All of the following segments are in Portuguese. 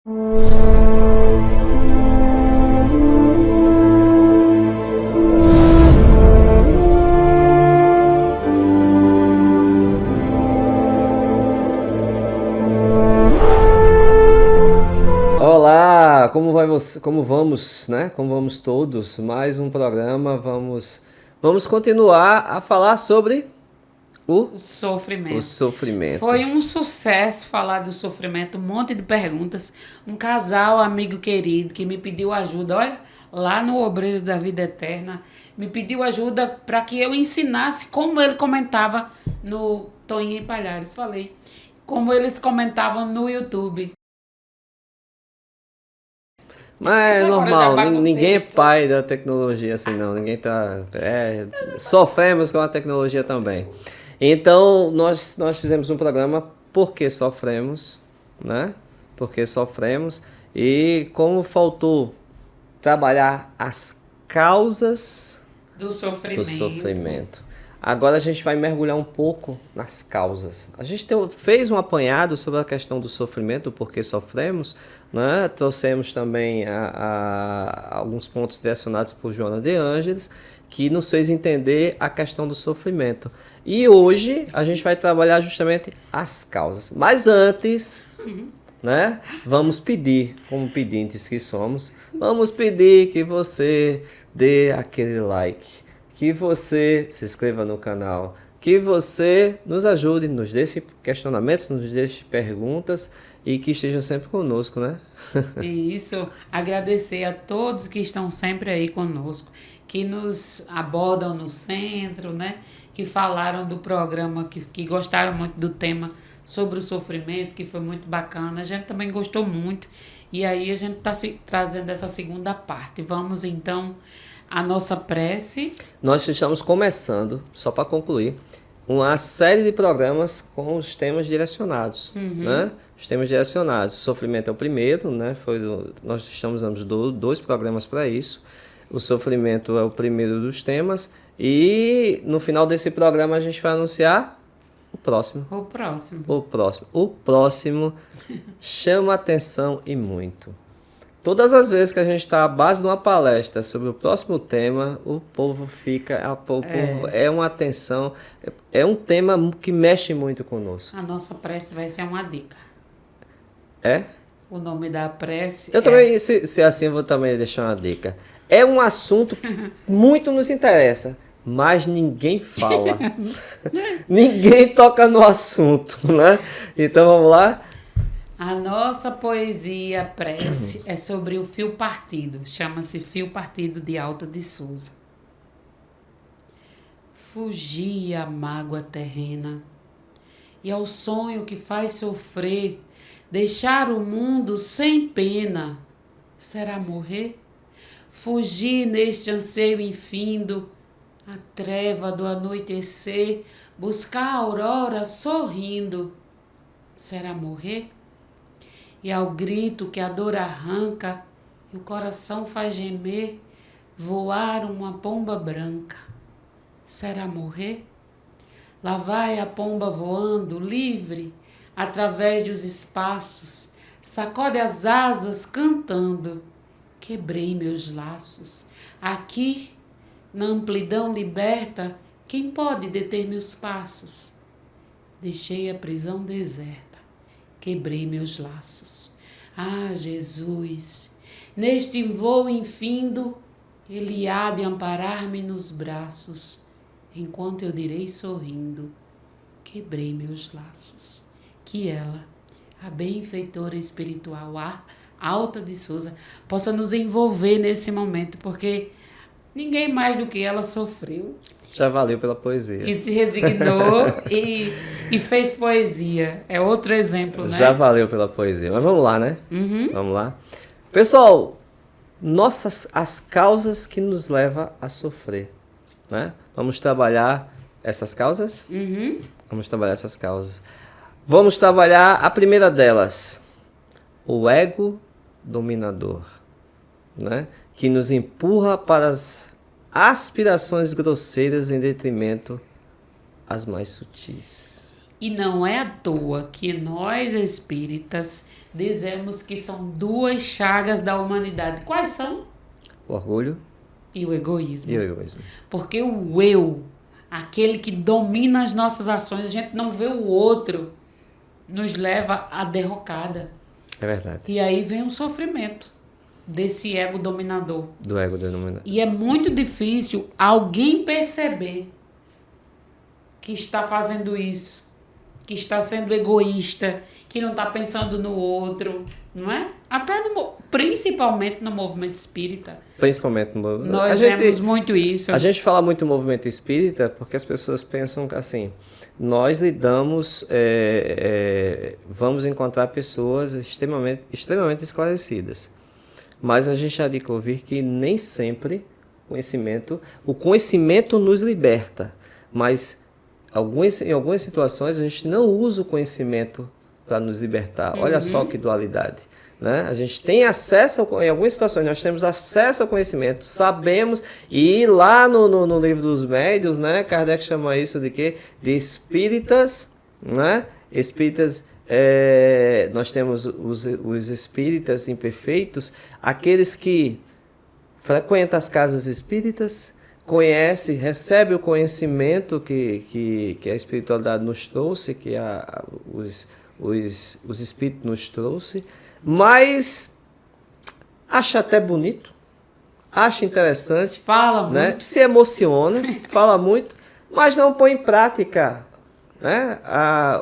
Olá, como vai você? Como vamos, né? Como vamos todos? Mais um programa. Vamos continuar a falar sobre o O sofrimento. sofrimento. Foi um sucesso falar do sofrimento, um monte de perguntas. Um casal, amigo querido, que me pediu ajuda, olha, lá no Obreiros da Vida Eterna, me pediu ajuda para que eu ensinasse como ele comentava no Toninho e Palhares. Falei, como eles comentavam no YouTube. Mas é Agora eu já normal, ninguém é baguncei. pai da tecnologia assim, não. Ninguém tá. Sofremos com a tecnologia também. Então, nós fizemos um programa Por que Sofremos, né? Por que sofremos. E como faltou trabalhar as causas Do do sofrimento. sofrimento. Agora a gente vai mergulhar um pouco nas causas. A gente fez um apanhado sobre a questão do sofrimento, porque sofremos, né? Trouxemos também alguns pontos direcionados por Joana de Ângeles, que nos fez entender a questão do sofrimento. E hoje a gente vai trabalhar justamente as causas. Mas antes, né? Vamos pedir, como pedintes que somos, vamos pedir que você dê aquele like, que você se inscreva no canal, que você nos ajude, nos deixe questionamentos, nos deixe perguntas e que esteja sempre conosco, né? E isso, agradecer a todos que estão sempre aí conosco, que nos abordam no centro, né? Que falaram do programa, que gostaram muito do tema sobre o sofrimento, que foi muito bacana. A gente também gostou muito. E aí a gente está trazendo essa segunda parte. Vamos então à nossa prece. Nós estamos começando, só para concluir, uma série de programas com os temas direcionados, né? Os temas direcionados. O sofrimento é o primeiro, né? Nós estamos dando dois programas para isso. O sofrimento é o primeiro dos temas. E no final desse programa a gente vai anunciar o próximo. O próximo. O próximo. O próximo chama atenção e muito. Todas as vezes que a gente está à base de uma palestra sobre o próximo tema, o povo fica. É uma atenção. É um tema que mexe muito conosco. A nossa prece vai ser uma dica. É? O nome da prece Eu também, se assim, eu vou também deixar uma dica. É um assunto que muito nos interessa, mas ninguém fala. Ninguém toca no assunto, né? Então vamos lá? A nossa poesia prece é sobre o fio partido. Chama-se Fio Partido de Alta de Souza. Fugir à mágoa terrena e ao sonho que faz sofrer, deixar o mundo sem pena. Será morrer? Fugir neste anseio infindo, a treva do anoitecer, buscar a aurora sorrindo. Será morrer? E ao grito que a dor arranca e o coração faz gemer, voar uma pomba branca. Será morrer? Lá vai a pomba voando, livre, através dos espaços, sacode as asas cantando. Quebrei meus laços. Aqui, na amplidão liberta, quem pode deter meus passos? Deixei a prisão deserta. Quebrei meus laços. Ah, Jesus, neste voo infindo, Ele há de amparar-me nos braços, enquanto eu direi sorrindo, quebrei meus laços. Que ela, a benfeitora espiritual, a Alta de Souza, possa nos envolver nesse momento, porque ninguém mais do que ela sofreu. Já valeu pela poesia. E se resignou e fez poesia. É outro exemplo, né? Já valeu pela poesia. Mas vamos lá, né? Vamos lá. Pessoal, as causas que nos levam a sofrer, né? Vamos trabalhar essas causas? Vamos trabalhar essas causas. Vamos trabalhar a primeira delas, o ego dominador, né? Que nos empurra para as aspirações grosseiras em detrimento às mais sutis. E não é à toa que nós espíritas dizemos que são duas chagas da humanidade. Quais são? O orgulho E o egoísmo. e o egoísmo. Porque o eu, aquele que domina as nossas ações, a gente não vê o outro, nos leva à derrocada. É verdade. E aí vem o sofrimento desse ego dominador. Do ego denominado. E é muito difícil alguém perceber que está fazendo isso, que está sendo egoísta, que não está pensando no outro, não é? Principalmente no movimento espírita. Principalmente no Nós vemos muito isso. A gente fala muito movimento espírita porque as pessoas pensam que assim, nós lidamos, vamos encontrar pessoas extremamente esclarecidas. Mas a gente há de ouvir que nem sempre o conhecimento nos liberta, mas em algumas situações a gente não usa o conhecimento para nos libertar. Olha só que dualidade. Né? A gente tem acesso, em algumas situações, nós temos acesso ao conhecimento, sabemos, e lá no livro dos médiuns, né, Kardec chama isso de quê? De espíritas, né? Espíritas, nós temos os espíritas imperfeitos, aqueles que frequentam as casas espíritas, recebe o conhecimento que a espiritualidade nos trouxe, que os espíritos nos trouxe, mas acha até bonito, acha interessante, fala muito, né? Se emociona, fala muito, mas não põe em prática, né?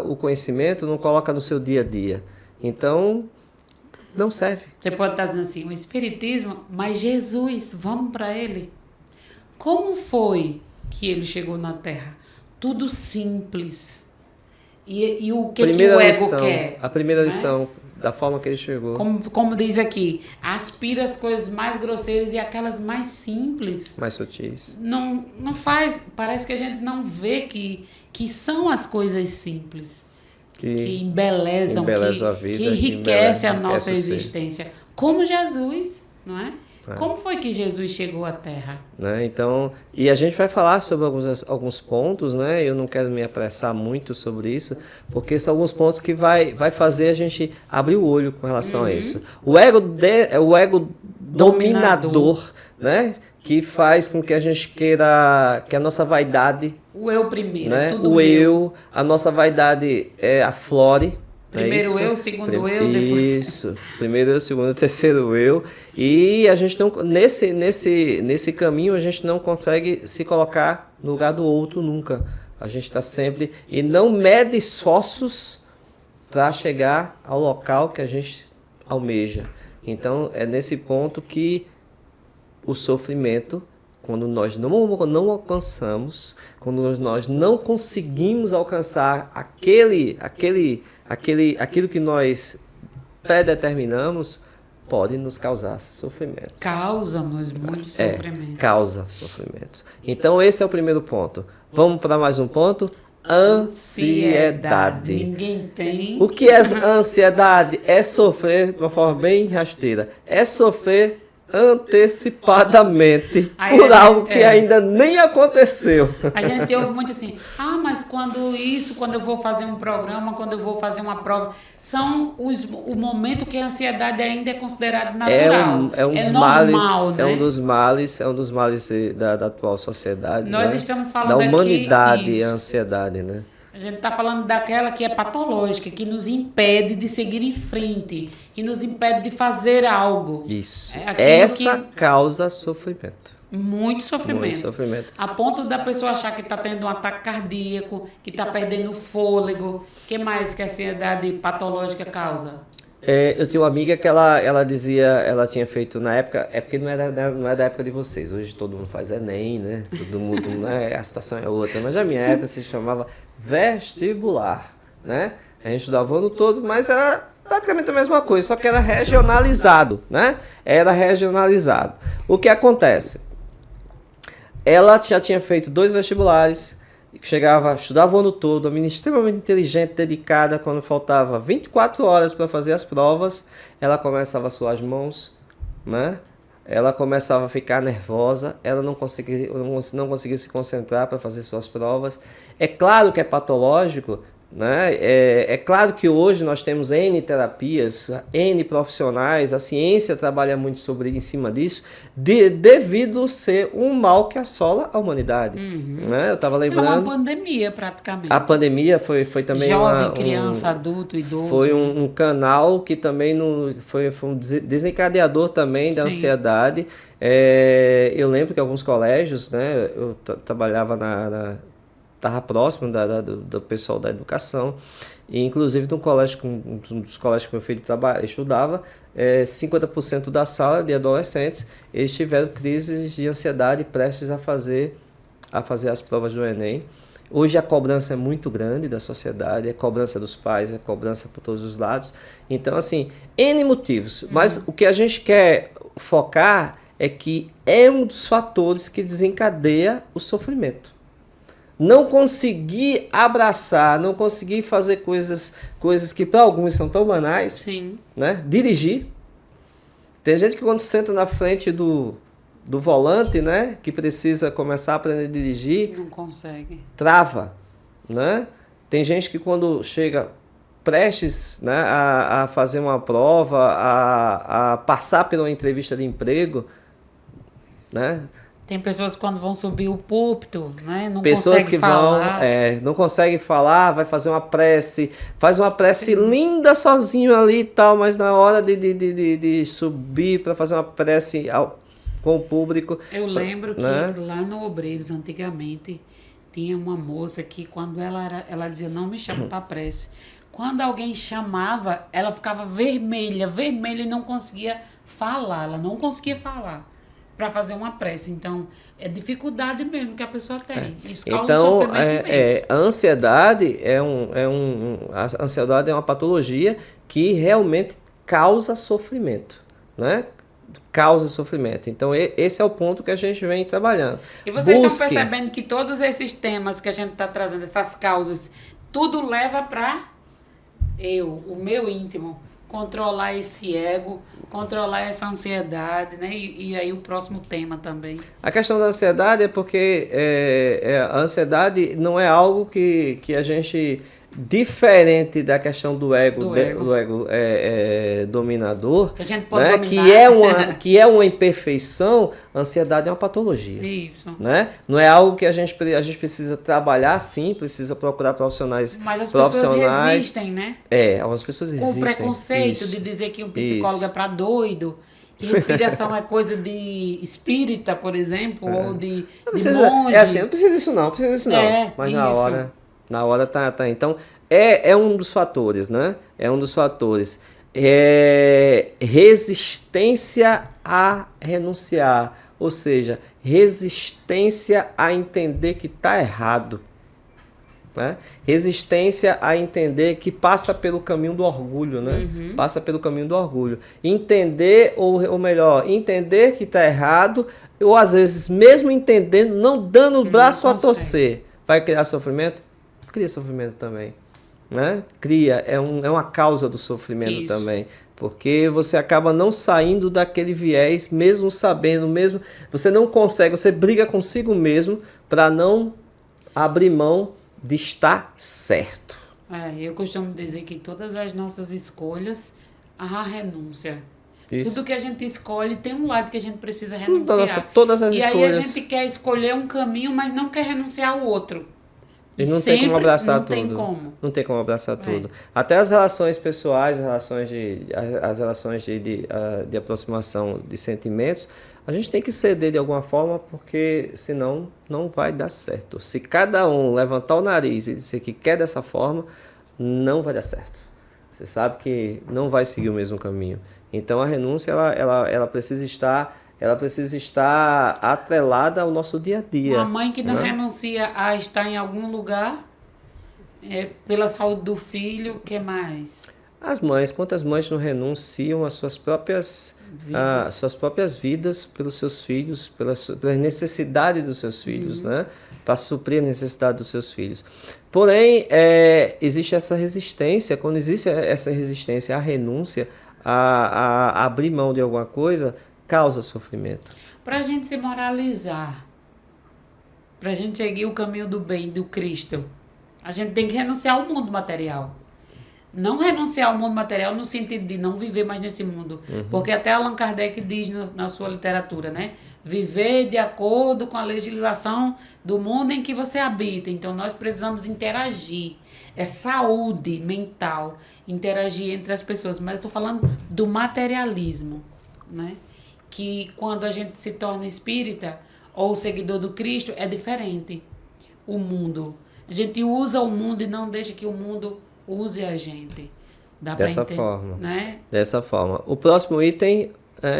O conhecimento, não coloca no seu dia a dia. Então, não serve. Você pode estar dizendo assim, o espiritismo, mas Jesus, vamos para ele. Como foi que ele chegou na Terra? Tudo simples. E o que o ego quer? A primeira lição, da forma que ele chegou. Como diz aqui, aspira as coisas mais grosseiras e aquelas mais simples. Mais sutis. Não faz, parece que a gente não vê que são as coisas simples. Que embelezam, a vida, que enriquece a nossa existência. Como Jesus, não é? Como foi que Jesus chegou à Terra? Né? Então, e a gente vai falar sobre alguns pontos, né? Eu não quero me apressar muito sobre isso, porque são alguns pontos que vai fazer a gente abrir o olho com relação a isso. O ego dominador, né? Que faz com que a gente queira, que a nossa vaidade... O eu primeiro, né? Tudo o eu, a nossa vaidade aflore. Primeiro eu, segundo eu, depois... Isso, primeiro eu, segundo eu, terceiro eu. E a gente não, nesse caminho a gente não consegue se colocar no lugar do outro nunca. A gente está sempre... E não mede esforços para chegar ao local que a gente almeja. Então é nesse ponto que o sofrimento, quando nós não alcançamos, quando nós não conseguimos alcançar aquilo que nós predeterminamos, pode nos causar sofrimento. Causa-nos muito sofrimento. Causa sofrimento. Então esse é o primeiro ponto. Vamos para mais um ponto? Ansiedade. Ninguém tem. O que é ansiedade? É sofrer de uma forma bem rasteira. É sofrer antecipadamente por algo que ainda nem aconteceu. A gente ouve muito assim, mas quando eu vou fazer um programa, quando eu vou fazer uma prova, são o momento que a ansiedade ainda é considerado natural. É um dos males da atual sociedade. Nós né? estamos falando da humanidade aqui, e a ansiedade, né? A gente está falando daquela que é patológica, que nos impede de seguir em frente, que nos impede de fazer algo. Isso. Essa causa sofrimento. Muito sofrimento. Muito sofrimento. A ponto da pessoa achar que está tendo um ataque cardíaco, que está perdendo o fôlego. O que mais que a ansiedade patológica causa? Eu tinha uma amiga que ela dizia, ela tinha feito na época, porque não é da época de vocês, hoje todo mundo faz Enem, né? Todo mundo, né? A situação é outra, mas na minha época se chamava vestibular, né? A gente estudava o ano todo, mas era praticamente a mesma coisa, só que era regionalizado, né? Era regionalizado. O que acontece? Ela já tinha feito 2 vestibulares, estudava o ano todo, uma menina extremamente inteligente, dedicada. Quando faltava 24 horas para fazer as provas, ela começava a suar as mãos, né? Ela começava a ficar nervosa, ela não conseguia se concentrar para fazer suas provas. É claro que é patológico, né? É claro que hoje nós temos N terapias, N profissionais, a ciência trabalha muito em cima disso, devido ser um mal que assola a humanidade. Né? Eu estava lembrando... É uma pandemia, praticamente. A pandemia foi também jovem, criança, adulto, idoso. Foi um canal que também foi um desencadeador também da ansiedade. Eu lembro que alguns colégios, né, eu trabalhava estava próximo do pessoal da educação, e inclusive um dos colégios que meu filho estudava, 50% da sala de adolescentes, eles tiveram crises de ansiedade prestes a fazer as provas do Enem. Hoje a cobrança é muito grande da sociedade, é cobrança dos pais, é cobrança por todos os lados. Então, assim, N motivos. Mas o que a gente quer focar é que é um dos fatores que desencadeia o sofrimento. Não conseguir abraçar, não conseguir fazer coisas que para alguns são tão banais. Sim. Né? Dirigir. Tem gente que quando senta na frente do volante, né, que precisa começar a aprender a dirigir, não consegue. Trava, né? Tem gente que quando chega prestes, né, a fazer uma prova, a passar por uma entrevista de emprego, né? Tem pessoas que quando vão subir o púlpito, né, não pessoas que falar. não conseguem falar, vai fazer uma prece, faz uma prece linda sozinho ali e tal, mas na hora de subir para fazer uma prece com o público. Eu lembro que né? lá no Obreiros, antigamente, tinha uma moça que quando ela dizia, não me chama para prece. Quando alguém chamava, ela ficava vermelha e não conseguia falar. Ela não conseguia falar para fazer uma prece. Então, é dificuldade mesmo que a pessoa tem. Isso causa sofrimento mesmo. A ansiedade a ansiedade é uma patologia que realmente causa sofrimento, né? Causa sofrimento. Então, esse é o ponto que a gente vem trabalhando. E vocês estão percebendo que todos esses temas que a gente está trazendo, essas causas, tudo leva para o meu íntimo, controlar esse ego, controlar essa ansiedade, né? E aí o próximo tema também. A questão da ansiedade é porque a ansiedade não é algo que a gente... Diferente da questão do ego dominador, que a gente pode né? que é uma imperfeição, a ansiedade é uma patologia. Isso. Né? Não é algo que a gente precisa trabalhar, sim, precisa procurar profissionais. Mas as pessoas resistem, né? Algumas pessoas resistem. Com o preconceito de dizer que um psicólogo é para doido, que respiração é coisa de espírita, por exemplo, ou de monge. É assim, não precisa disso não. Mas isso. Na hora tá. Então, é um dos fatores, né? É um dos fatores. Resistência a renunciar. Ou seja, resistência a entender que está errado. Né? Resistência a entender que passa pelo caminho do orgulho, né? Passa pelo caminho do orgulho. Entender, ou melhor, entender que está errado, ou às vezes, mesmo entendendo, não dando o braço a torcer. Vai criar sofrimento? Cria sofrimento também, né? É uma causa do sofrimento também, porque você acaba não saindo daquele viés, mesmo sabendo, você não consegue, você briga consigo mesmo para não abrir mão de estar certo. Eu costumo dizer que todas as nossas escolhas há renúncia. Isso. Tudo que a gente escolhe tem um lado que a gente precisa renunciar. Todas as escolhas. E aí a gente quer escolher um caminho, mas não quer renunciar ao outro. E não tem como abraçar tudo. Não tem como abraçar tudo. Até as relações pessoais, as relações de aproximação de sentimentos, a gente tem que ceder de alguma forma, porque senão não vai dar certo. Se cada um levantar o nariz e dizer que quer dessa forma, não vai dar certo. Você sabe que não vai seguir o mesmo caminho. Então a renúncia ela precisa estar atrelada ao nosso dia a dia. Uma mãe que não renuncia a estar em algum lugar pela saúde do filho, o que mais? Quantas mães não renunciam às suas próprias vidas pelos seus filhos, pelas necessidades dos seus filhos, né? Para suprir a necessidade dos seus filhos. Porém, existe essa resistência. Quando existe essa resistência à renúncia, a abrir mão de alguma coisa, causa sofrimento. Para a gente se moralizar, para a gente seguir o caminho do bem, do Cristo, A gente tem que renunciar ao mundo material. Não renunciar ao mundo material no sentido de não viver mais nesse mundo. Porque até Allan Kardec diz na sua literatura, né? Viver de acordo com a legislação do mundo em que você habita. Então, nós precisamos interagir. É saúde mental, interagir entre as pessoas. Mas eu estou falando do materialismo, né? Que quando a gente se torna espírita ou seguidor do Cristo, é diferente. O mundo. A gente usa o mundo e não deixa que o mundo use a gente. Dá pra Dessa forma. Né? Dessa forma. O próximo item,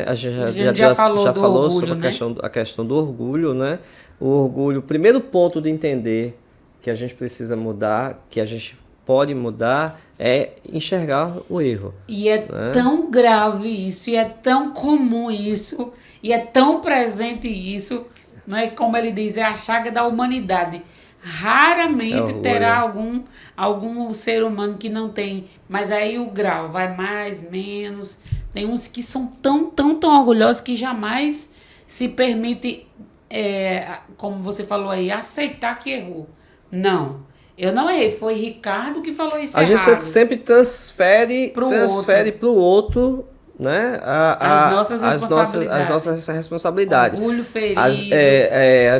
a gente já falou orgulho, sobre né? a questão do orgulho, né? O orgulho, o primeiro ponto de entender que a gente precisa mudar, que a gente pode mudar, é enxergar o erro. E é tão grave isso, e é tão comum isso, e é tão presente isso, né? Como ele diz, é a chaga da humanidade. Raramente terá algum ser humano que não tem, mas aí o grau vai mais, menos. Tem uns que são tão orgulhosos que jamais se permite, como você falou aí, aceitar que errou. Não, eu não errei, foi Ricardo que falou isso errado. A gente sempre transfere para o outro, né? As nossas responsabilidades. Orgulho ferido.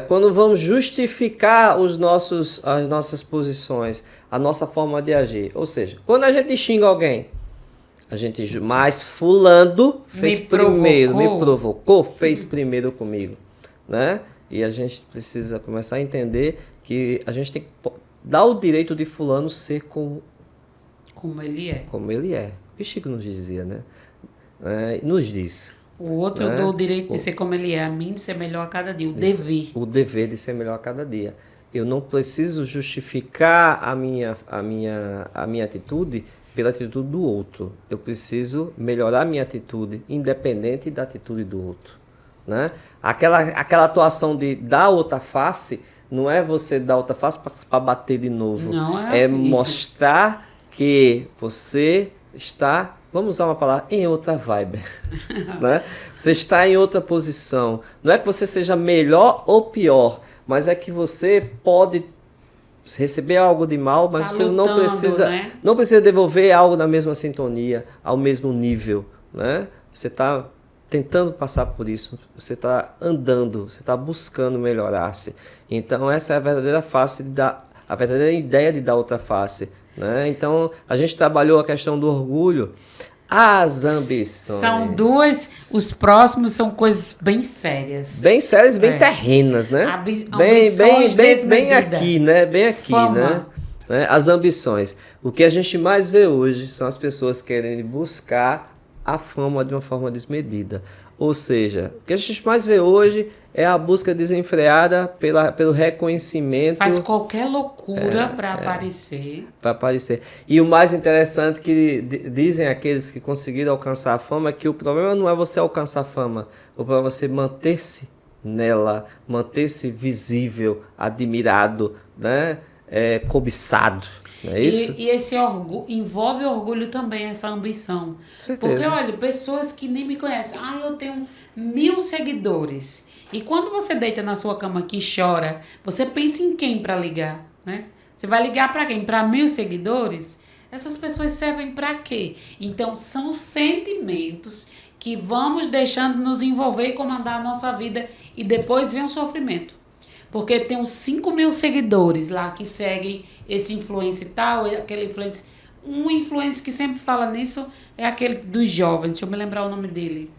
Quando vamos justificar as nossas posições, a nossa forma de agir. Ou seja, quando a gente xinga alguém, a gente mais fulano fez primeiro, me provocou, fez primeiro comigo, né? E a gente precisa começar a entender que a gente tem que dar o direito de fulano ser como ele é. Como ele é. O Chico nos dizia, né? Nos diz. O outro dou o direito de ser como ele é, a mim de ser melhor a cada dia, dever. O dever de ser melhor a cada dia. Eu não preciso justificar a minha atitude pela atitude do outro. Eu preciso melhorar a minha atitude, independente da atitude do outro, né? Aquela atuação de dar outra face, não é você dar outra face para bater de novo. Não é assim. Mostrar que você está, vamos usar uma palavra, em outra vibe. Né? Você está em outra posição. Não é que você seja melhor ou pior, mas é que você pode receber algo de mal, mas você lutando, não precisa devolver algo na mesma sintonia, ao mesmo nível. Né? Você está tentando passar por isso, você está andando, você está buscando melhorar-se. Então essa é a verdadeira face, a verdadeira ideia de dar outra face. Né? Então a gente trabalhou a questão do orgulho, as ambições. São duas, os próximos são coisas bem sérias. Bem sérias, bem terrenas, né? Bem aqui, né? Bem aqui, né? As ambições. O que a gente mais vê hoje são as pessoas querendo buscar a fama de uma forma desmedida. Ou seja, o que a gente mais vê hoje é a busca desenfreada pelo reconhecimento. Faz qualquer loucura para aparecer. Para aparecer. E o mais interessante que dizem aqueles que conseguiram alcançar a fama é que o problema não é você alcançar a fama, o problema é você manter-se nela, manter-se visível, admirado, né? Cobiçado. Não é isso? E esse envolve orgulho também, essa ambição. Certeza. Porque, olha, pessoas que nem me conhecem. Eu tenho 1000 seguidores. E quando você deita na sua cama aqui e chora, você pensa em quem para ligar, né? Você vai ligar para quem? Para 1000 seguidores? Essas pessoas servem para quê? Então, são sentimentos que vamos deixando nos envolver e comandar a nossa vida. E depois vem o sofrimento. Porque tem uns 5.000 seguidores lá que seguem esse influencer e tal, aquele influencer. Um influencer que sempre fala nisso é aquele dos jovens, deixa eu me lembrar o nome dele.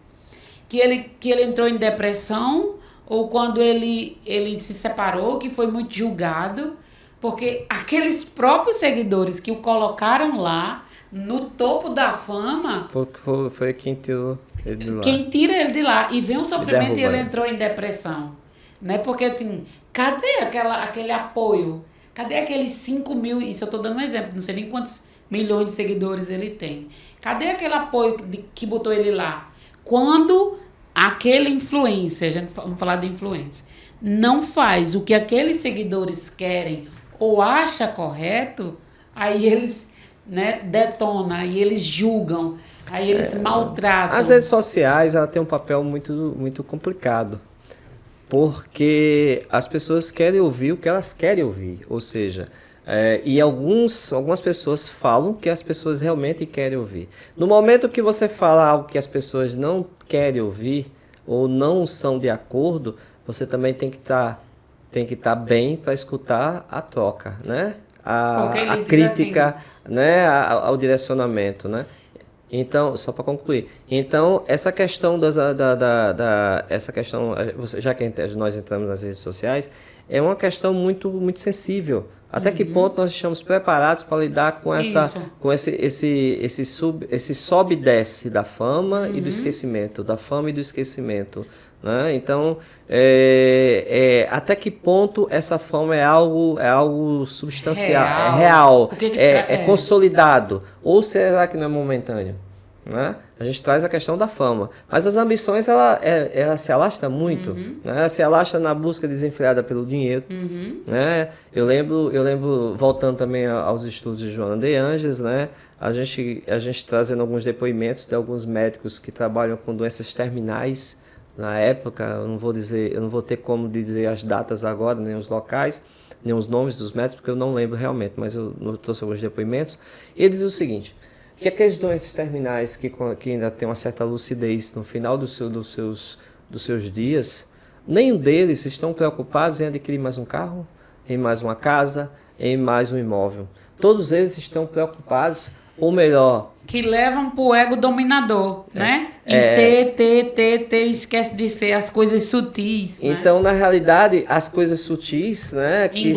Que ele entrou em depressão, ou quando ele se separou, que foi muito julgado, porque aqueles próprios seguidores que o colocaram lá, no topo da fama... Foi quem tirou ele de lá. Quem tira ele de lá. E vem um sofrimento e ele entrou em depressão. Né? Porque, assim, cadê aquele apoio? Cadê aqueles 5.000? Isso eu tô dando um exemplo, não sei nem quantos milhões de seguidores ele tem. Cadê aquele apoio que botou ele lá? Quando aquele influencer, vamos falar de influencer, não faz o que aqueles seguidores querem ou acha correto, aí eles, né, detonam, aí eles julgam, aí eles maltratam. As redes sociais, ela tem um papel muito, muito complicado. Porque as pessoas querem ouvir o que elas querem ouvir. Ou seja, E algumas pessoas falam que as pessoas realmente querem ouvir. No momento que você fala algo que as pessoas não querem ouvir ou não são de acordo, você também tem que estar bem para escutar a troca, né? A crítica, assim, né? Ao direcionamento, né? Então, só para concluir, então essa questão essa questão, já que nós entramos nas redes sociais, é uma questão muito, muito sensível. Até que ponto nós estamos preparados para lidar com esse sobe e desce da fama e do esquecimento, né? Então, até que ponto essa fama é algo substancial, real, consolidado, ou será que não é momentâneo? Né? A gente traz a questão da fama, mas as ambições ela se alastra muito, né? Ela se alastra na busca desenfreada pelo dinheiro, né? Eu lembro voltando também aos estudos de Joana de Ângeles, né? A gente trazendo alguns depoimentos de alguns médicos que trabalham com doenças terminais. Na época, eu não vou ter como dizer as datas agora, nem os locais, nem os nomes dos médicos, porque eu não lembro realmente, mas eu trouxe alguns depoimentos. E ele diz o seguinte, que aquelas doenças terminais que ainda tem uma certa lucidez no final dos seus dias, nenhum deles estão preocupados em adquirir mais um carro, em mais uma casa, em mais um imóvel. Todos eles estão preocupados, ou melhor... Que levam para o ego dominador, né? Ter, esquece de ser as coisas sutis. Então, né? Na realidade, as coisas sutis, né? Que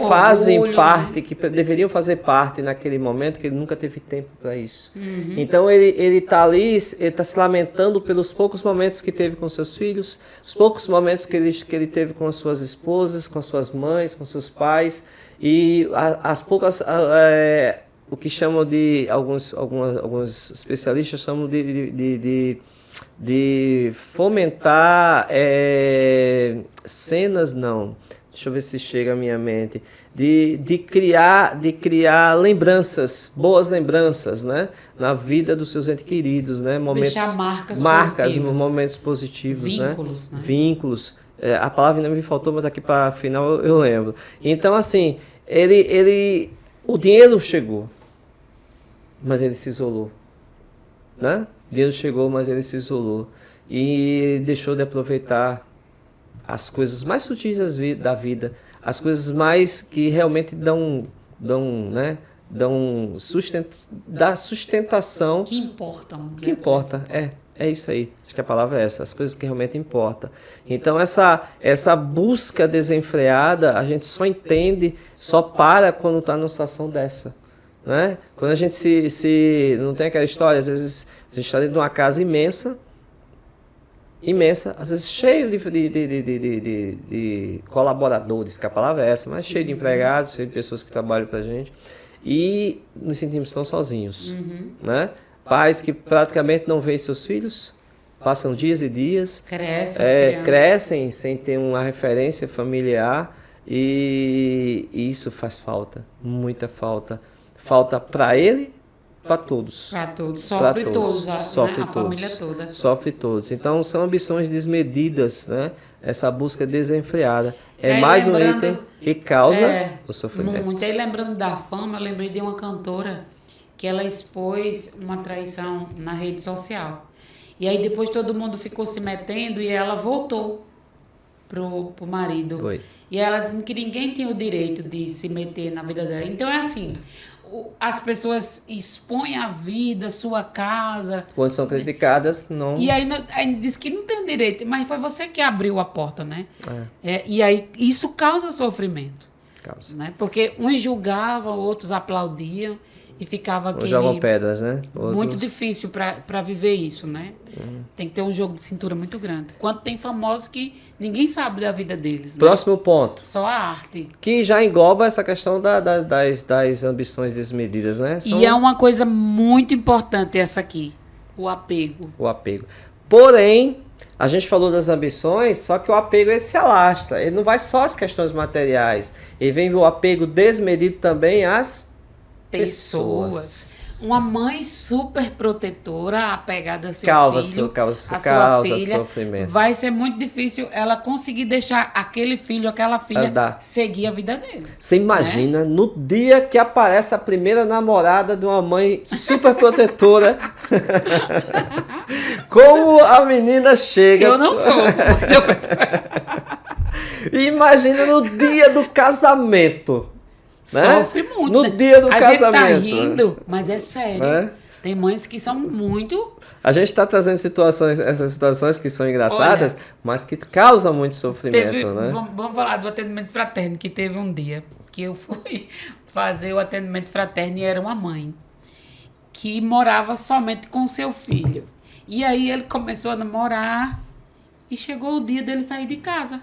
fazem orgulho, parte, né? Que deveriam fazer parte naquele momento, que ele nunca teve tempo para isso. Então, ele está ali, ele está se lamentando pelos poucos momentos que teve com seus filhos, os poucos momentos que ele teve com as suas esposas, com as suas mães, com seus pais, e as poucas... o que chamam de, alguns especialistas chamam de fomentar cenas, não, deixa eu ver se chega à minha mente, de criar lembranças, boas lembranças, né, na vida dos seus entes queridos, né, deixar momentos positivos, vínculos, né? Vínculos. A palavra ainda me faltou, mas daqui para final eu lembro. Então, assim, o dinheiro chegou, mas ele se isolou, né? Deus chegou, mas ele se isolou e deixou de aproveitar as coisas mais sutis da vida, as coisas mais que realmente dão sustentação. Que importam. Que importa, é isso aí. Acho que a palavra é essa, as coisas que realmente importam. Então essa busca desenfreada, a gente só entende, só para quando está numa situação dessa. Né? Quando a gente não tem aquela história, às vezes a gente está dentro de uma casa imensa, às vezes cheio de colaboradores, que a palavra é essa, mas cheio de empregados, cheio de pessoas que trabalham para a gente, e nos sentimos tão sozinhos, né? Pais que praticamente não veem seus filhos, passam dias e dias, crescem sem ter uma referência familiar, e isso faz falta, muita falta. Falta para ele, para todos. Para todos. Sofre todos, a família toda. Sofre todos. Então, são ambições desmedidas, né? Essa busca desenfreada. Mais um item que causa o sofrimento. Muito. Aí, lembrando da fama, eu lembrei de uma cantora que ela expôs uma traição na rede social. E aí, depois, todo mundo ficou se metendo e ela voltou pro marido. Pois. E ela disse que ninguém tem o direito de se meter na vida dela. Então, é assim... As pessoas expõem a vida, sua casa. Quando são criticadas, não... E aí diz que não tem o direito, mas foi você que abriu a porta, né? E aí isso causa sofrimento. Causa. Né? Porque uns julgavam, outros aplaudiam e ficava aquele... jogam pedras, né? Muito difícil para viver isso, né? Tem que ter um jogo de cintura muito grande. Quanto tem famosos que ninguém sabe da vida deles. Próximo ponto. Só a arte. Que já engloba essa questão das ambições desmedidas, né? E é uma coisa muito importante essa aqui. O apego. O apego. Porém, a gente falou das ambições, só que o apego ele se alastra. Ele não vai só às questões materiais. Ele vem o apego desmedido também às pessoas. Uma mãe super protetora, apegada ao seu filho, causa sua filha, sofrimento. vai ser muito difícil ela conseguir deixar aquele filho, aquela filha, seguir a vida dele. Você imagina, no dia que aparece a primeira namorada de uma mãe super protetora, como a menina chega... Eu não sou. Imagina no dia do casamento. Né? Sofre muito. No né? dia do casamento. A gente tá rindo, mas é sério. Né? Tem mães que são muito... A gente está trazendo essas situações que são engraçadas, mas que causam muito sofrimento, né? Vamos falar do atendimento fraterno, que teve um dia que eu fui fazer o atendimento fraterno e era uma mãe que morava somente com seu filho. E aí ele começou a namorar e chegou o dia dele sair de casa.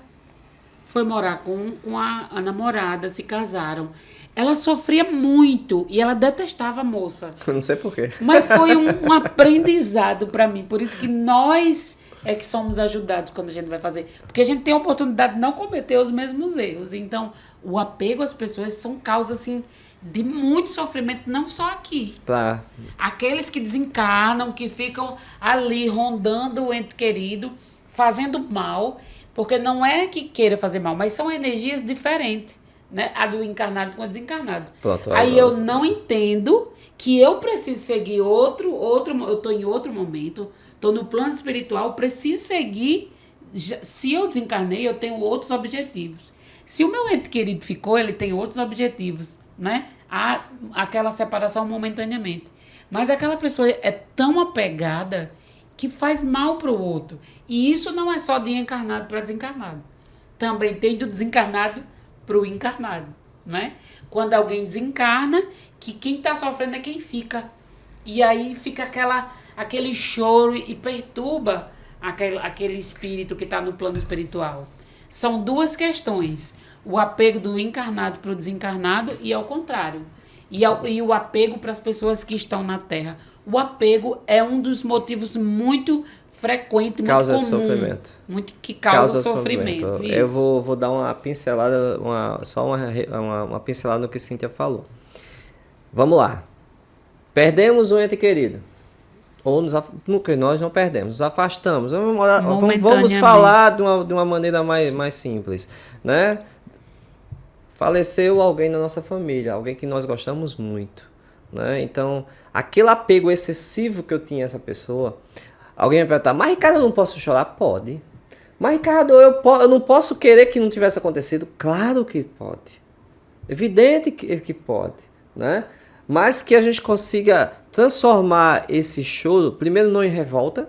Foi morar com a namorada, se casaram. Ela sofria muito e ela detestava a moça. Não sei porquê. Mas foi um aprendizado para mim. Por isso que nós é que somos ajudados quando a gente vai fazer. Porque a gente tem a oportunidade de não cometer os mesmos erros. Então, o apego às pessoas são causas, assim, de muito sofrimento, não só aqui. Tá. Aqueles que desencarnam, que ficam ali rondando o ente querido, fazendo mal, porque não é que queira fazer mal, mas são energias diferentes. Né? A do encarnado com a desencarnado. Pronto, aí eu não entendo que eu preciso seguir outro, eu estou em outro momento, estou no plano espiritual, preciso seguir. Se eu desencarnei, eu tenho outros objetivos. Se o meu ente querido ficou, ele tem outros objetivos, né? Há aquela separação momentaneamente. Mas aquela pessoa é tão apegada que faz mal para o outro. E isso não é só de encarnado para desencarnado. Também tem do desencarnado para o encarnado, né? Quando alguém desencarna, que quem está sofrendo é quem fica. E aí fica aquele choro e perturba aquele espírito que está no plano espiritual. São duas questões. O apego do encarnado para o desencarnado e ao contrário. E o apego para as pessoas que estão na Terra. O apego é um dos motivos muito frequente, muito causa comum, sofrimento. Que causa sofrimento. Eu vou dar uma pincelada, uma pincelada no que Cíntia falou. Vamos lá. Perdemos um ente querido. Ou nós não perdemos, nos afastamos. Vamos falar de uma maneira mais simples. Né? Faleceu alguém na nossa família, alguém que nós gostamos muito. Né? Então, aquele apego excessivo que eu tinha a essa pessoa... Alguém vai perguntar, mas Ricardo, eu não posso chorar? Pode. Mas Ricardo, eu não posso querer que não tivesse acontecido? Claro que pode. Evidente que pode. Né? Mas que a gente consiga transformar esse choro, primeiro não em revolta,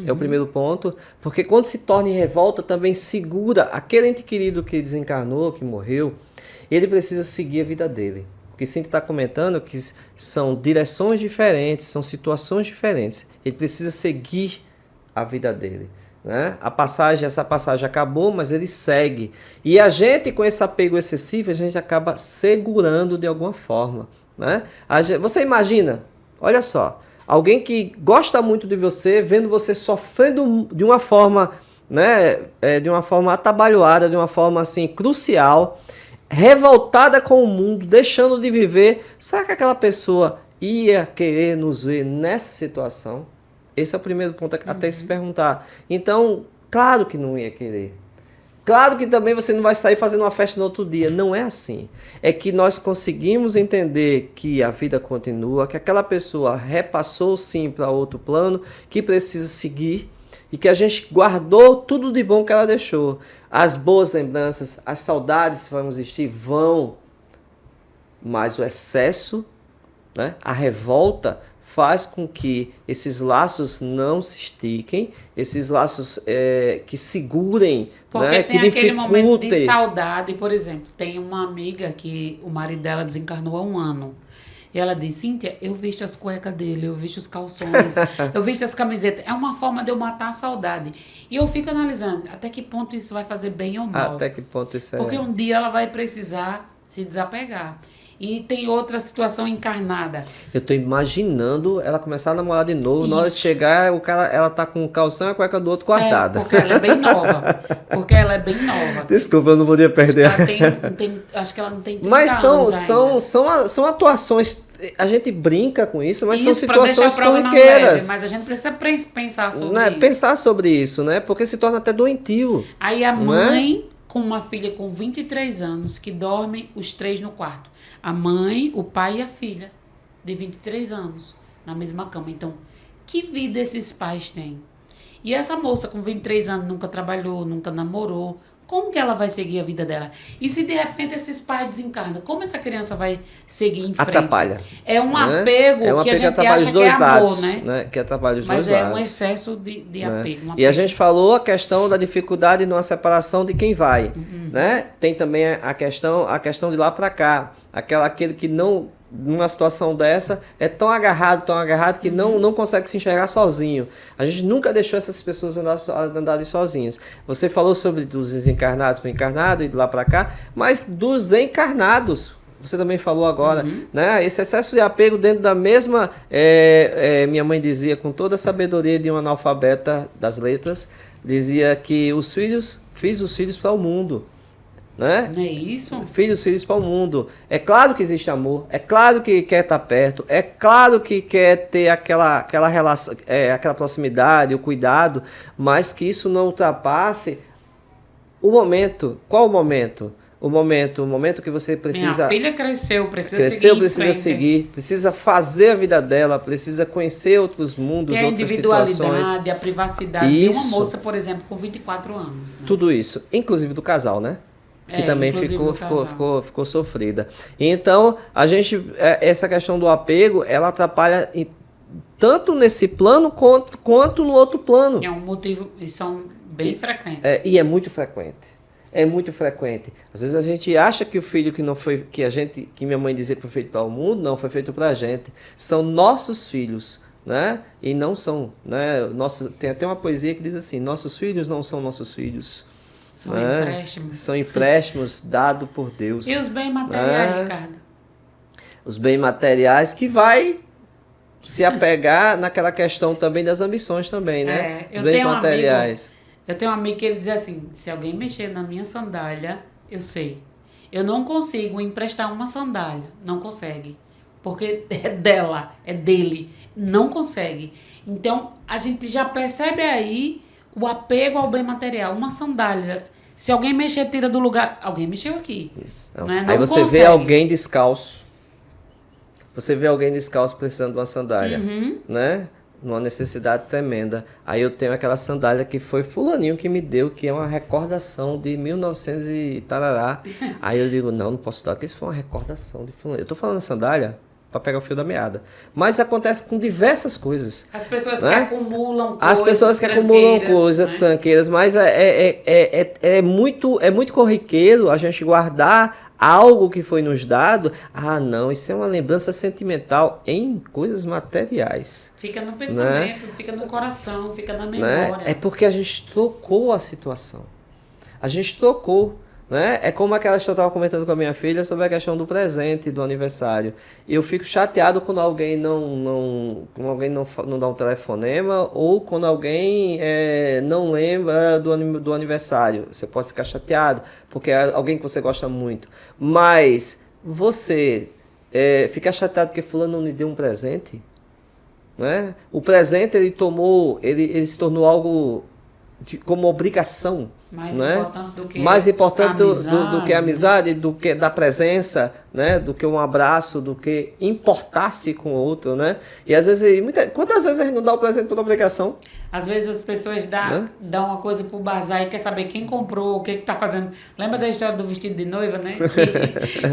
é o primeiro ponto, porque quando se torna em revolta também segura aquele ente querido que desencarnou, que morreu, ele precisa seguir a vida dele. O que Cíntia está comentando que são direções diferentes, são situações diferentes. Ele precisa seguir a vida dele. Né? Essa passagem acabou, mas ele segue. E a gente, com esse apego excessivo, a gente acaba segurando de alguma forma. Né? Você imagina, olha só, alguém que gosta muito de você, vendo você sofrendo de uma forma, né, de uma forma atabalhoada, de uma forma assim, crucial, revoltada com o mundo, deixando de viver, será que aquela pessoa ia querer nos ver nessa situação? Esse é o primeiro ponto até se perguntar. Então, claro que não ia querer. Claro que também você não vai sair fazendo uma festa no outro dia. Não é assim. É que nós conseguimos entender que a vida continua, que aquela pessoa repassou sim para outro plano, que precisa seguir, e que a gente guardou tudo de bom que ela deixou. As boas lembranças, as saudades vão existir, mas o excesso, né, a revolta, faz com que esses laços não se estiquem, esses laços que segurem, porque né, tem que aquele momento de dificultem. saudade. Por exemplo, tem uma amiga que o marido dela desencarnou há 1 ano. E ela diz, Cíntia, eu visto as cuecas dele, eu visto os calções, eu visto as camisetas. É uma forma de eu matar a saudade. E eu fico analisando até que ponto isso vai fazer bem ou mal. Até que ponto isso Porque um dia ela vai precisar se desapegar. E tem outra situação encarnada. Eu tô imaginando ela começar a namorar de novo, na hora de chegar, ela tá com o calção e a cueca do outro guardada. Porque ela é bem nova. Porque ela é bem nova. Desculpa, eu não podia perder. Acho que ela não tem 30 Mas anos são atuações a gente brinca com isso, mas isso, são situações corriqueiras. Leve, mas a gente precisa pensar sobre isso. Pensar sobre isso, né? Porque se torna até doentio. Aí a mãe com uma filha com 23 anos que dormem os 3 no quarto. A mãe, o pai e a filha de 23 anos na mesma cama. Então, que vida esses pais têm? E essa moça com 23 anos nunca trabalhou, nunca namorou. Como que ela vai seguir a vida dela? E se de repente esses pais desencarnam, como essa criança vai seguir em frente? Atrapalha. É um apego que a gente acha que é amor, né? Que atrapalha os dois lados. Mas é um excesso de apego, E a gente falou a questão da dificuldade numa separação de quem vai, né? Tem também a questão de lá para cá. Aquele que não, numa situação dessa, é tão agarrado que não consegue se enxergar sozinho. A gente nunca deixou essas pessoas andarem sozinhas. Você falou sobre dos desencarnados para o encarnado e de lá para cá, mas dos encarnados, você também falou agora, né? Esse excesso de apego dentro da mesma... minha mãe dizia, com toda a sabedoria de um analfabeta das letras, dizia que fiz os filhos para o mundo. Né? Não é isso? Filhos para o mundo. É claro que existe amor, é claro que quer estar perto, é claro que quer ter aquela relação, aquela proximidade, o cuidado, mas que isso não ultrapasse o momento. Qual o momento? O momento que você precisa... Minha filha precisa seguir, precisa fazer a vida dela, precisa conhecer outros mundos, outras situações. A individualidade, a privacidade de uma moça, por exemplo, com 24 anos. Né? Tudo isso, inclusive do casal, né? Que também ficou sofrida. Então, essa questão do apego, ela atrapalha tanto nesse plano quanto no outro plano. É um motivo, e são bem frequentes. E é muito frequente. É muito frequente. Às vezes a gente acha que o filho que não foi, que minha mãe dizia que foi feito para o mundo, não foi feito para a gente. São nossos filhos, né? E não são, né? Tem até uma poesia que diz assim: nossos filhos não são nossos filhos. São empréstimos. São empréstimos dados por Deus. E os bens materiais, Ricardo? Os bens materiais que vai se apegar naquela questão também das ambições também, né? Os bens materiais. Eu tenho um amigo que ele diz assim: se alguém mexer na minha sandália, eu sei. Eu não consigo emprestar uma sandália. Não consegue. Porque é dela, é dele. Não consegue. Então, a gente já percebe aí o apego ao bem material. Uma sandália. Se alguém mexer, tira do lugar. Alguém mexeu aqui. Não. Não aí você consegue. vê alguém descalço. Você vê alguém descalço precisando de uma sandália. Né? Numa necessidade tremenda. Aí eu tenho aquela sandália que foi fulaninho que me deu, que é uma recordação de 1900 e tarará. Aí eu digo, não posso dar, porque isso foi uma recordação de fulaninho. Eu tô falando sandália para pegar o fio da meada. Mas acontece com diversas coisas. As pessoas né? que acumulam coisas. As pessoas que acumulam coisas, né? Tranqueiras, mas é muito corriqueiro a gente guardar algo que foi nos dado. Ah, não, isso é uma lembrança sentimental em coisas materiais. Fica no pensamento, né? Fica no coração, fica na memória. Né? É porque a gente trocou a situação. A gente trocou. Né? É como aquela que eu estava comentando com a minha filha sobre a questão do presente, do aniversário. Eu fico chateado quando alguém não dá um telefonema ou quando alguém não lembra do aniversário. Você pode ficar chateado porque é alguém que você gosta muito. Mas você fica chateado porque fulano não lhe deu um presente? Né? O presente ele se tornou algo como obrigação. Mais importante do que a amizade, do que da presença, né? Do que um abraço, do que importar-se com o outro, né? E às vezes, quantas vezes a gente não dá o presente por obrigação? Às vezes as pessoas dão uma coisa pro bazar e quer saber quem comprou, o que tá fazendo. Lembra da história do vestido de noiva, né?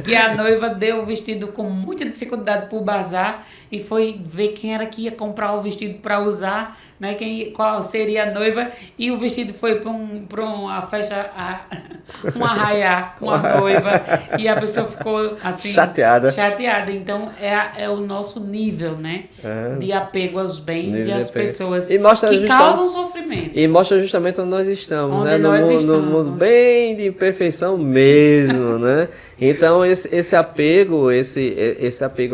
Que a noiva deu o vestido com muita dificuldade pro bazar e foi ver quem era que ia comprar o vestido para usar, né? Qual seria a noiva, e o vestido foi para uma festa, um arraiá com a noiva, e a pessoa ficou assim chateada. Então é o nosso nível, né? De apego aos bens e às pessoas que causam sofrimento. E mostra justamente onde nós estamos, né? No mundo bem de imperfeição mesmo, né? Então esse apego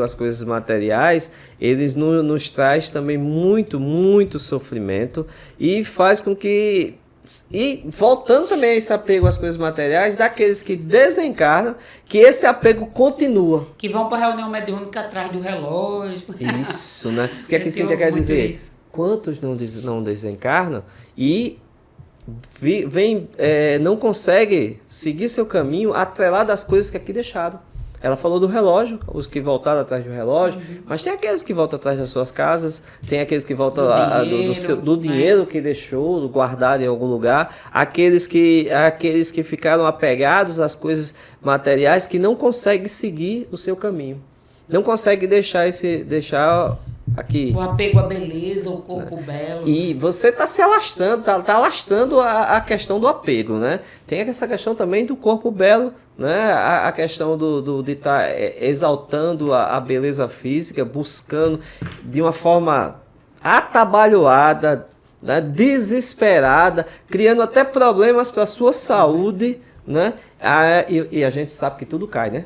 às coisas materiais, eles nos traz também muito, muito sofrimento e faz com que E voltando também a esse apego às coisas materiais, daqueles que desencarnam, que esse apego continua. Que vão para a reunião mediúnica atrás do relógio. Isso, né? O que é que Cíntia quer dizer? Isso. Quantos não desencarnam e não conseguem seguir seu caminho atrelado às coisas que aqui deixaram. Ela falou do relógio, os que voltaram atrás do relógio, mas tem aqueles que voltam atrás das suas casas, tem aqueles que voltam do dinheiro que deixou, guardado em algum lugar, aqueles que ficaram apegados às coisas materiais que não conseguem seguir o seu caminho. Não conseguem deixar aqui. O apego à beleza, o corpo belo. E você está se alastrando, tá alastrando a questão do apego, né? Tem essa questão também do corpo belo, né? A questão de estar exaltando a beleza física, buscando de uma forma atabalhoada, né? Desesperada, criando até problemas para a sua saúde, né? E a gente sabe que tudo cai, né?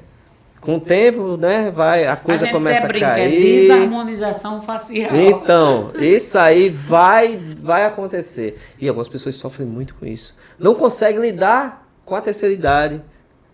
Com o tempo, né, a coisa começa a cair. Desarmonização facial. Então, isso aí vai acontecer. E algumas pessoas sofrem muito com isso. Não conseguem lidar com a terceira idade.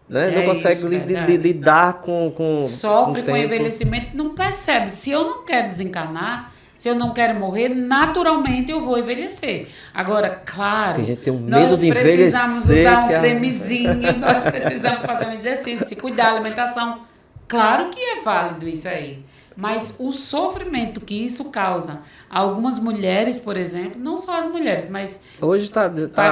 Né? Não conseguem lidar com sofre com o envelhecimento, não percebe. Se eu não quero desencarnar, se eu não quero morrer, naturalmente eu vou envelhecer. Agora, claro, tem gente que tem um medo de envelhecer. Nós precisamos usar um cremezinho, nós precisamos fazer um exercício, se cuidar da alimentação. Claro que é válido isso aí. Mas o sofrimento que isso causa a algumas mulheres, por exemplo, não só as mulheres, mas... Hoje está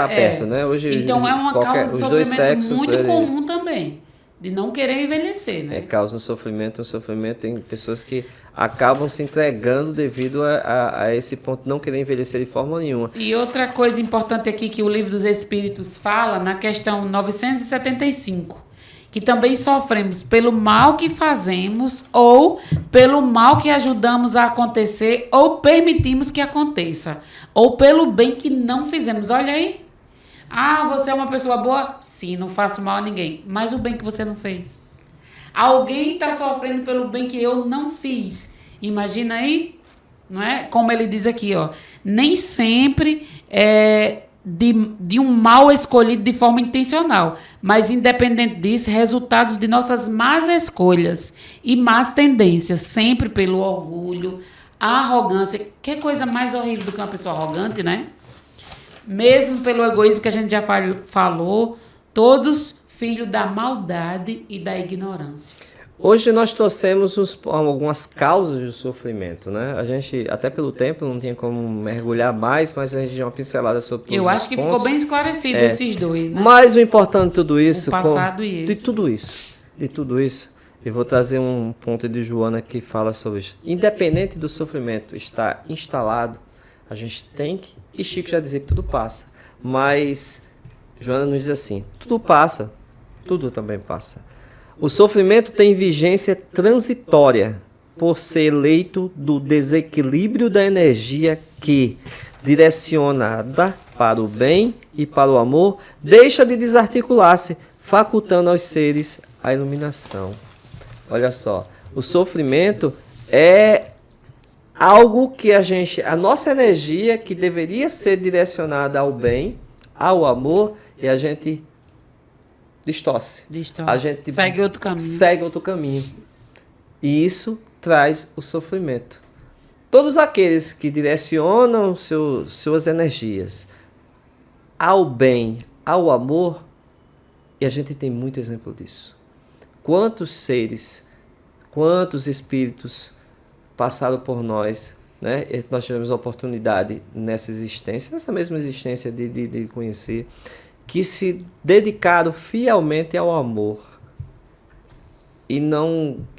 perto, né? Hoje, então é uma causa de sofrimento muito comum também. De não querer envelhecer, né? Causa um sofrimento. Tem pessoas que acabam se entregando devido a esse ponto de não querer envelhecer de forma nenhuma. E outra coisa importante aqui que o Livro dos Espíritos fala, na questão 975, que também sofremos pelo mal que fazemos ou pelo mal que ajudamos a acontecer ou permitimos que aconteça, ou pelo bem que não fizemos. Olha aí. Ah, você é uma pessoa boa? Sim, não faço mal a ninguém. Mas o bem que você não fez. Alguém está sofrendo pelo bem que eu não fiz. Imagina aí, não é? Como ele diz aqui, ó. Nem sempre é de um mal escolhido de forma intencional. Mas, independente disso, resultados de nossas más escolhas e más tendências. Sempre pelo orgulho, a arrogância. Que coisa mais horrível do que uma pessoa arrogante, né? Mesmo pelo egoísmo que a gente já falou, todos filhos da maldade e da ignorância. Hoje nós trouxemos algumas causas do sofrimento, né? A gente, até pelo tempo, não tinha como mergulhar mais, mas a gente deu uma pincelada sobre todos os pontos. Eu acho que ficou bem esclarecido esses dois, né? Mas o importante de tudo isso... O passado e esse. De tudo isso, eu vou trazer um ponto de Joana que fala sobre isso. Independente do sofrimento estar instalado, a gente tem que... E Chico já dizia que tudo passa. Mas Joana nos diz assim, tudo passa, tudo também passa. O sofrimento tem vigência transitória, por ser eleito do desequilíbrio da energia que, direcionada para o bem e para o amor, deixa de desarticular-se, facultando aos seres a iluminação. Olha só, o sofrimento é algo que a nossa energia que deveria ser direcionada ao bem, ao amor, e a gente distorce. A gente segue outro caminho. E isso traz o sofrimento. Todos aqueles que direcionam suas energias ao bem, ao amor, e a gente tem muito exemplo disso. Quantos seres, quantos espíritos passaram por nós, né? Nós tivemos a oportunidade nessa mesma existência de conhecer, que se dedicaram fielmente ao amor. E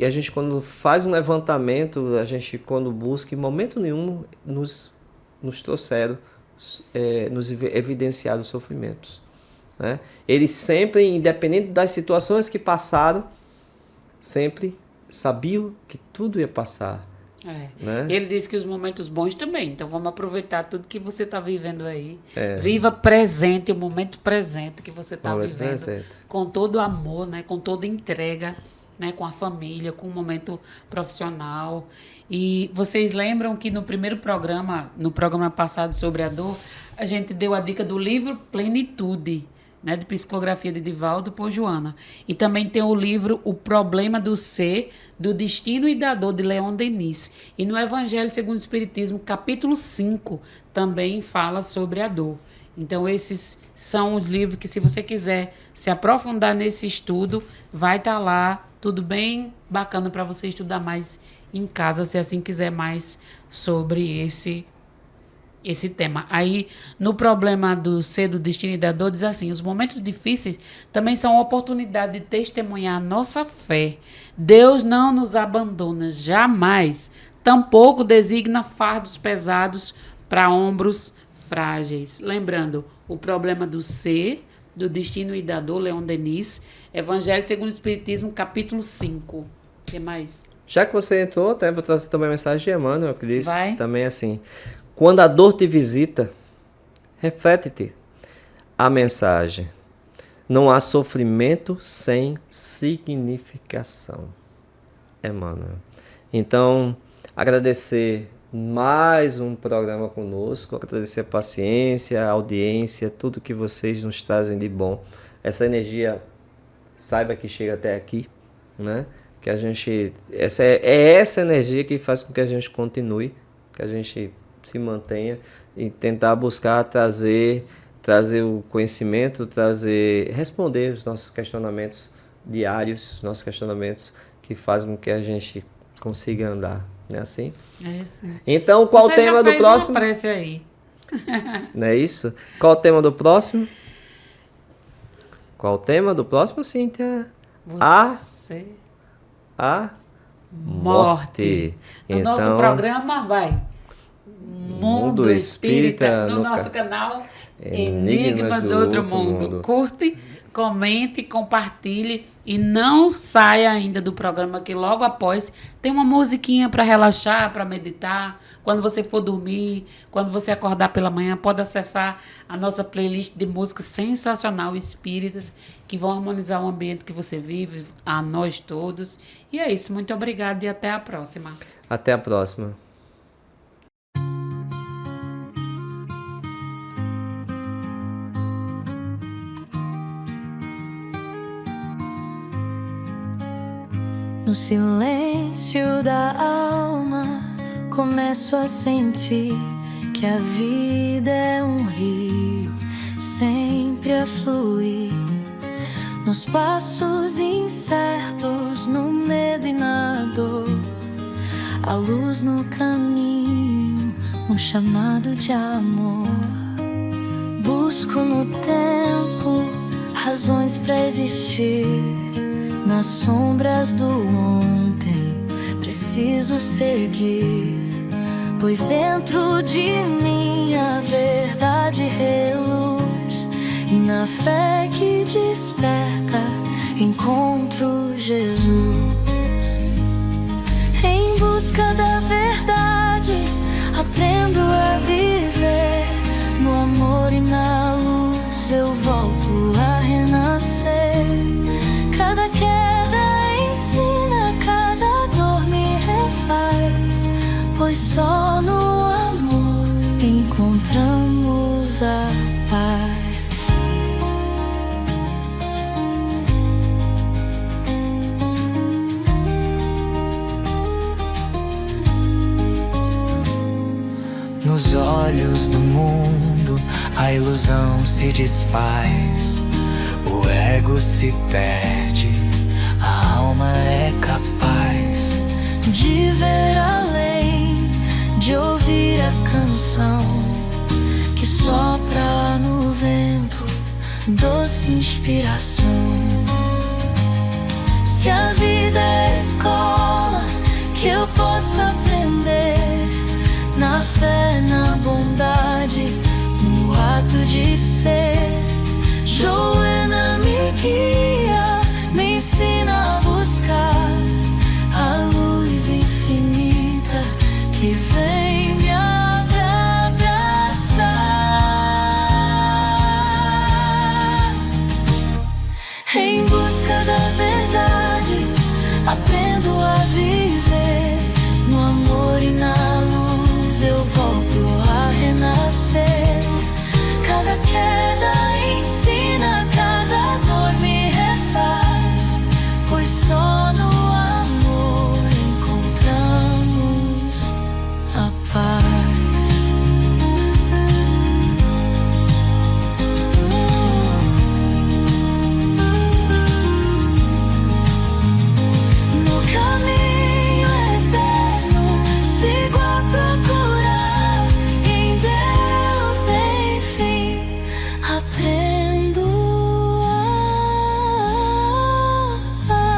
a gente, quando faz um levantamento, a gente, quando busca, em momento nenhum nos trouxeram, nos evidenciaram os sofrimentos. Né? Eles sempre, independente das situações que passaram, sempre sabiam que tudo ia passar. Né? Ele disse que os momentos bons também. Então vamos aproveitar tudo que você está vivendo aí. Viva presente, o momento presente que você está vivendo. Com todo amor, né? Com toda entrega. né, com a família, com o momento profissional. E vocês lembram que no programa passado sobre a dor, a gente deu a dica do livro Plenitude, né, de psicografia de Divaldo por Joana. E também tem o livro O Problema do Ser, do Destino e da Dor, de Leon Denis. E no Evangelho segundo o Espiritismo, capítulo 5, também fala sobre a dor. Então, esses são os livros que, se você quiser se aprofundar nesse estudo, vai estar lá, tudo bem bacana para você estudar mais em casa, se assim quiser mais sobre esse tema. Aí, no problema do ser, do destino e da dor, diz assim: os momentos difíceis também são oportunidade de testemunhar a nossa fé. Deus não nos abandona jamais, tampouco designa fardos pesados para ombros frágeis. Lembrando, o problema do ser, do destino e da dor, Leon Denis, Evangelho segundo o Espiritismo, capítulo 5. O que mais? Já que você entrou, até vou trazer também a mensagem de Emmanuel, que diz também assim: quando a dor te visita, reflete-te a mensagem. Não há sofrimento sem significação. Emmanuel. Então, agradecer mais um programa conosco, agradecer a paciência, a audiência, tudo que vocês nos trazem de bom. Essa energia, saiba que chega até aqui, né? Que a gente, essa energia que faz com que a gente continue, que a gente se mantenha e tentar buscar trazer o conhecimento, responder os nossos questionamentos diários, os nossos questionamentos que fazem com que a gente consiga andar, não é assim? É sim. Então, qual o tema do próximo? Uma prece aí. Não é isso? Qual o tema do próximo? Qual o tema do próximo, Cíntia? Você... A morte. No nosso programa, vai. Mundo Espírita, no nosso canal Enigmas do Outro Mundo. Curte, comente, compartilhe e não saia ainda do programa, que logo após tem uma musiquinha para relaxar, para meditar. Quando você for dormir, quando você acordar pela manhã, pode acessar a nossa playlist de música sensacional, espíritas, que vão harmonizar o ambiente que você vive, a nós todos. E é isso, muito obrigada e até a próxima. Até a próxima. No silêncio da alma, começo a sentir que a vida é um rio sempre a fluir. Nos passos incertos, no medo e na dor, a luz no caminho, um chamado de amor. Busco no tempo razões pra existir. Nas sombras do ontem, preciso seguir, pois dentro de mim a verdade reluz, e na fé que desperta encontro Jesus. Em busca da verdade, aprendo a viver, no amor e na luz eu volto a renascer. Cada queda ensina, cada dor me refaz, pois só no amor encontramos a paz. Nos olhos do mundo a ilusão se desfaz, o ego se perde, a alma é capaz de ver além, de ouvir a canção que sopra no vento, doce inspiração. Se a vida é escola que eu possa aprender, na fé, na bondade, no ato de ser, Joana me guia, me ensina a buscar a luz infinita que vem me abraçar. Em busca da verdade, aprendo a viver no amor e na luz. Eu volto a renascer. Cada queda ensina, cada dor me refaz, pois só no amor encontramos a paz. No caminho eterno sigo a procurar, em Deus enfim aprendo a amar.